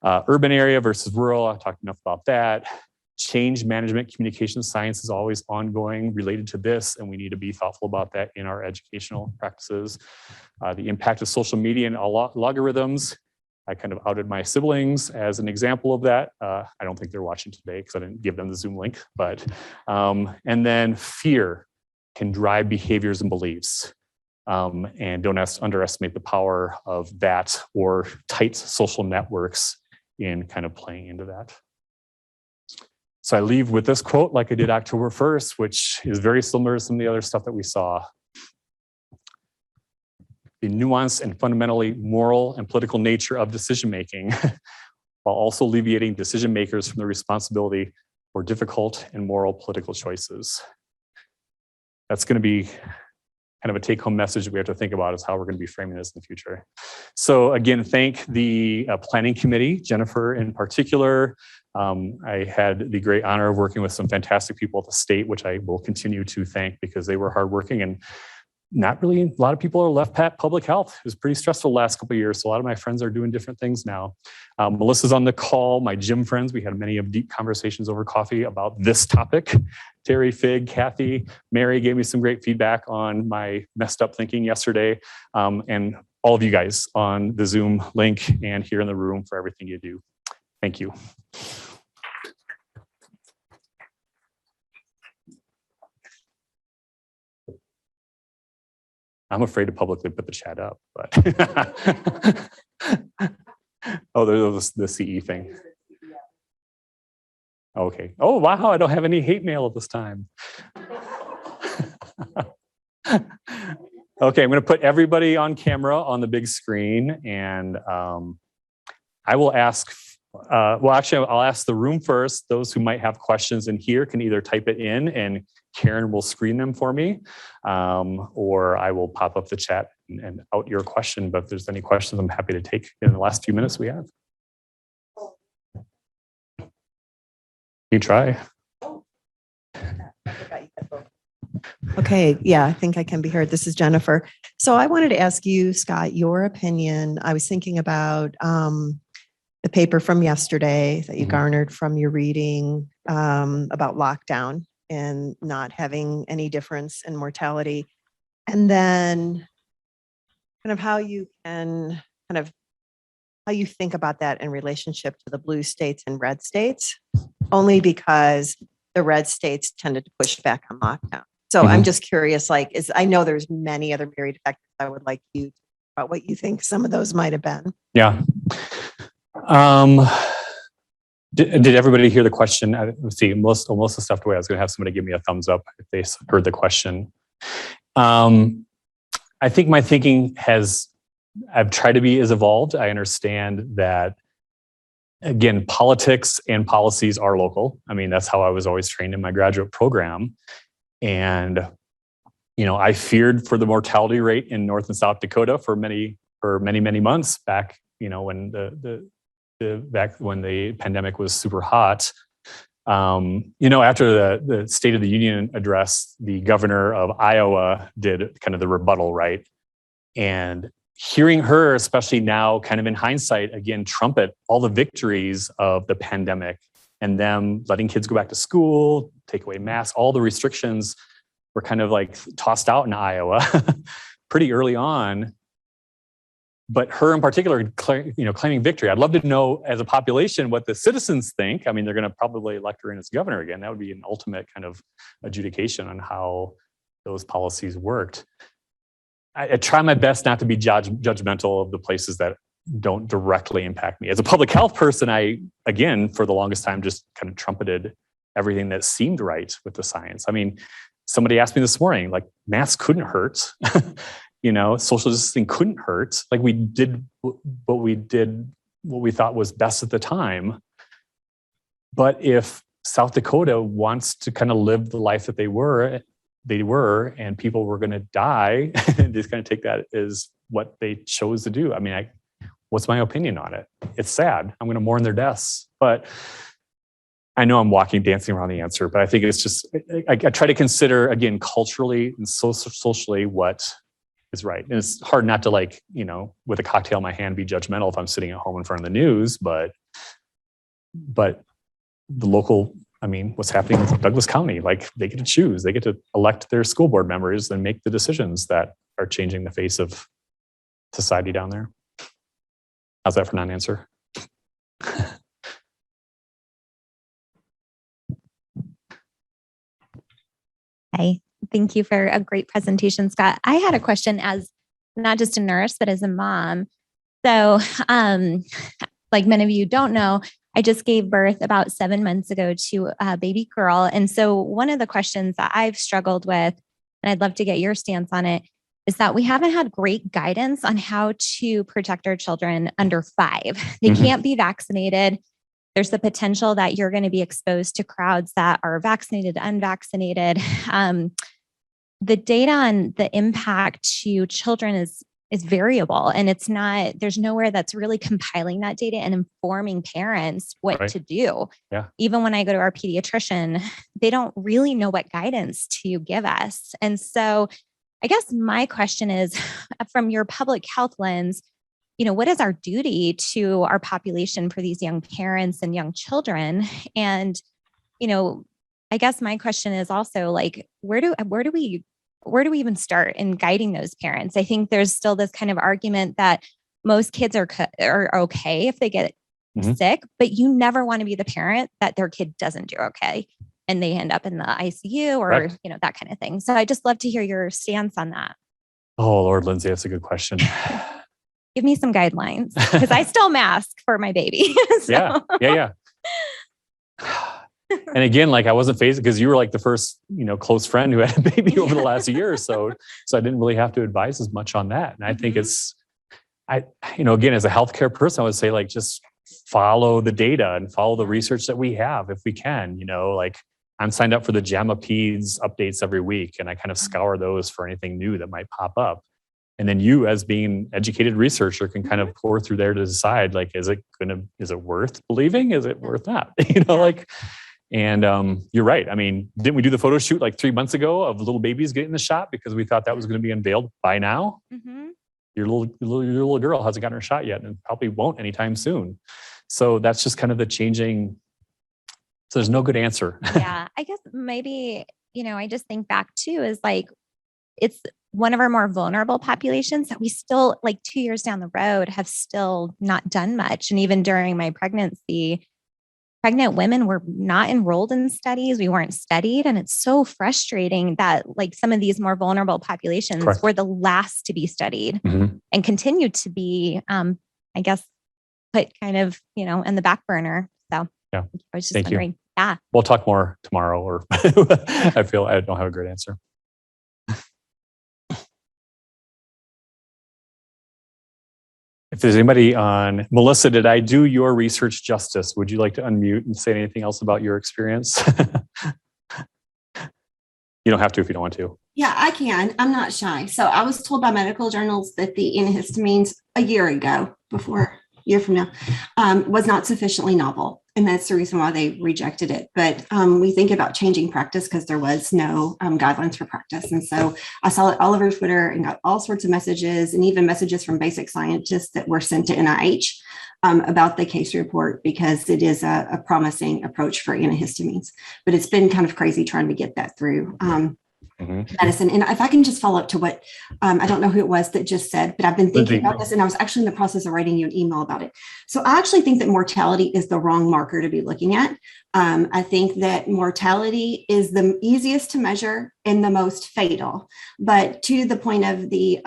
Urban area versus rural, I talked enough about that. Change management, communication science is always ongoing related to this, and we need to be thoughtful about that in our educational practices. The impact of social media and logarithms. I kind of outed my siblings as an example of that. I don't think they're watching today because I didn't give them the Zoom link, but, and then fear can drive behaviors and beliefs. And don't underestimate the power of that or tight social networks in kind of playing into that. So I leave with this quote like I did October 1st, which is very similar to some of the other stuff that we saw. The nuanced and fundamentally moral and political nature of decision-making, while also alleviating decision makers from the responsibility for difficult and moral political choices. That's going to be kind of a take-home message that we have to think about, is how we're going to be framing this in the future. So again, thank the planning committee, Jennifer in particular. I had the great honor of working with some fantastic people at the state, which I will continue to thank because they were hardworking, and not really a lot of people are left at public health. It was pretty stressful the last couple of years. So a lot of my friends are doing different things now. Melissa's on the call, my gym friends. We had many of deep conversations over coffee about this topic. Terry, Fig, Kathy, Mary gave me some great feedback on my messed up thinking yesterday. And all of you guys on the Zoom link and here in the room for everything you do. Thank you. I'm afraid to publicly put the chat up, but oh, there's the CE thing. Okay. Oh, wow, I don't have any hate mail at this time. Okay, I'm going to put everybody on camera on the big screen, and I will ask Well, actually, I'll ask the room first. Those who might have questions in here can either type it in and Karen will screen them for me, or I will pop up the chat and out your question. But if there's any questions, I'm happy to take in the last few minutes we have. You try. Okay, yeah, I think I can be heard. This is Jennifer. So I wanted to ask you, Scott, your opinion. I was thinking about the paper from yesterday that you garnered from your reading about lockdown and not having any difference in mortality. And then kind of how you can how you think about that in relationship to the blue states and red states, only because the red states tended to push back on lockdown. So I'm just curious, I know there's many other myriad factors. I would like you to talk about what you think some of those might have been. Yeah. Did everybody hear the question? Let's see, most of the stuff away. I was going to have somebody give me a thumbs up if they heard the question. I think my thinking I've tried to be as evolved. I understand that, again, politics and policies are local. I mean, that's how I was always trained in my graduate program. And, I feared for the mortality rate in North and South Dakota for many months back, when back when the pandemic was super hot. After the State of the Union address, the governor of Iowa did kind of the rebuttal, right? And hearing her, especially now, kind of in hindsight, again, trumpet all the victories of the pandemic and them letting kids go back to school, take away masks, all the restrictions were kind of like tossed out in Iowa pretty early on. But her in particular, claiming victory. I'd love to know as a population what the citizens think. I mean, they're going to probably elect her in as governor again. That would be an ultimate kind of adjudication on how those policies worked. I try my best not to be judgmental of the places that don't directly impact me. As a public health person, I, again, for the longest time, just kind of trumpeted everything that seemed right with the science. I mean, somebody asked me this morning, like, masks couldn't hurt. Social distancing couldn't hurt. Like, we did what we thought was best at the time. But if South Dakota wants to kind of live the life that they were, and people were going to die, and just kind of take that as what they chose to do. I mean, what's my opinion on it? It's sad. I'm going to mourn their deaths, but I know I'm dancing around the answer, but I think it's just, I try to consider, again, culturally and socially what is right. And it's hard not to, with a cocktail in my hand, be judgmental if I'm sitting at home in front of the news, but the local, what's happening with Douglas County, they get to choose, they get to elect their school board members and make the decisions that are changing the face of society down there. How's that for non-answer? Hi, thank you for a great presentation, Scott. I had a question as not just a nurse, but as a mom. So, like many of you don't know, I just gave birth about 7 months ago to a baby girl. And so one of the questions that I've struggled with, and I'd love to get your stance on it, is that we haven't had great guidance on how to protect our children under 5. They can't be vaccinated. There's the potential that you're going to be exposed to crowds that are vaccinated, unvaccinated. The data on the impact to children is variable, and there's nowhere that's really compiling that data and informing parents what to do. Yeah. Even when I go to our pediatrician, they don't really know what guidance to give us. And so I guess my question is, from your public health lens, what is our duty to our population for these young parents and young children? And, I guess my question is also, where do we even start in guiding those parents? I think there's still this kind of argument that most kids are okay if they get sick, but you never want to be the parent that their kid doesn't do okay and they end up in the ICU or, that kind of thing. So I just love to hear your stance on that. Oh, Lord, Lindsay, that's a good question. Give me some guidelines, because I still mask for my baby. So. Yeah. And again, I wasn't phased because you were the first, close friend who had a baby over the last year or so. So I didn't really have to advise as much on that. And I think again, as a healthcare person, I would say just follow the data and follow the research that we have if we can. Like I'm signed up for the JAMA Peds updates every week, and I kind of scour those for anything new that might pop up. And then you, as being an educated researcher, can kind of pour through there to decide, like, is it worth believing? Is it worth not? And you're right. I mean, didn't we do the photo shoot like 3 months ago of little babies getting the shot because we thought that was going to be unveiled by now? Mm-hmm. Your little girl hasn't gotten her shot yet, and probably won't anytime soon. So that's just kind of the changing. So there's no good answer. Yeah, I guess maybe, I just think back too, is like, it's one of our more vulnerable populations that we still, like 2 years down the road, have still not done much. And even during my pregnancy, pregnant women were not enrolled in studies. We weren't studied. And it's so frustrating that like some of these more vulnerable populations Correct. were the last to be studied and continue to be, I guess, put kind of, in the back burner. So yeah, I was just wondering. Yeah. We'll talk more tomorrow, or I feel I don't have a great answer. If there's anybody on, Melissa, did I do your research justice? Would you like to unmute and say anything else about your experience? You don't have to if you don't want to. Yeah, I can. I'm not shy. So I was told by medical journals that the antihistamines a year from now, was not sufficiently novel. And that's the reason why they rejected it. But we think about changing practice because there was no guidelines for practice. And so I saw it all over Twitter and got all sorts of messages, and even messages from basic scientists that were sent to NIH about the case report, because it is a promising approach for antihistamines. But it's been kind of crazy trying to get that through medicine. And if I can just follow up to what, I don't know who it was that just said, but I've been thinking about this, and I was actually in the process of writing you an email about it. So I actually think that mortality is the wrong marker to be looking at. I think that mortality is the easiest to measure and the most fatal. But to the point of the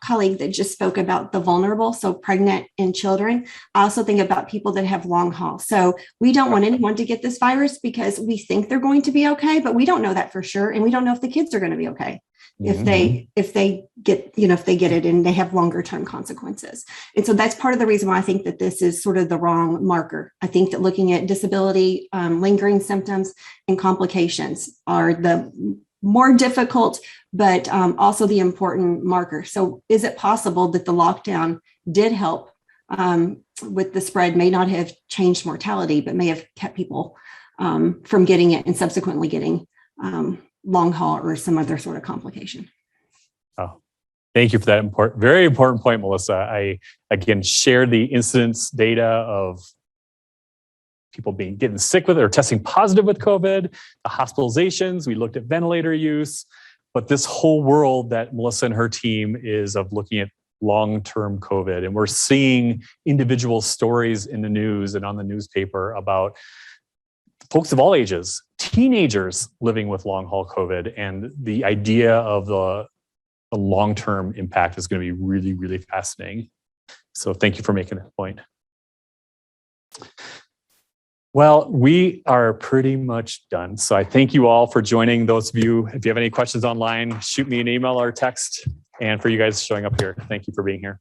colleague that just spoke about the vulnerable, so pregnant and children, I also think about people that have long haul. So we don't want anyone to get this virus because we think they're going to be okay, but we don't know that for sure. And we don't know if the kids are going to be okay if they get it and they have longer term consequences. And so that's part of the reason why I think that this is sort of the wrong marker. I think that looking at disability, lingering symptoms, and complications are the more difficult, but also the important marker. So is it possible that the lockdown did help with the spread? May not have changed mortality, but may have kept people from getting it and subsequently getting long haul or some other sort of complication. Oh, thank you for that very important point, Melissa. I, again, share the incidence data of people getting sick with it or testing positive with COVID, the hospitalizations. We looked at ventilator use, but this whole world that Melissa and her team is of looking at long-term COVID. And we're seeing individual stories in the news and on the newspaper about folks of all ages, teenagers living with long-haul COVID. And the idea of the long-term impact is going to be really, really fascinating. So thank you for making that point. Well, we are pretty much done. So I thank you all for joining. Those of you, if you have any questions online, shoot me an email or text. And for you guys showing up here, thank you for being here.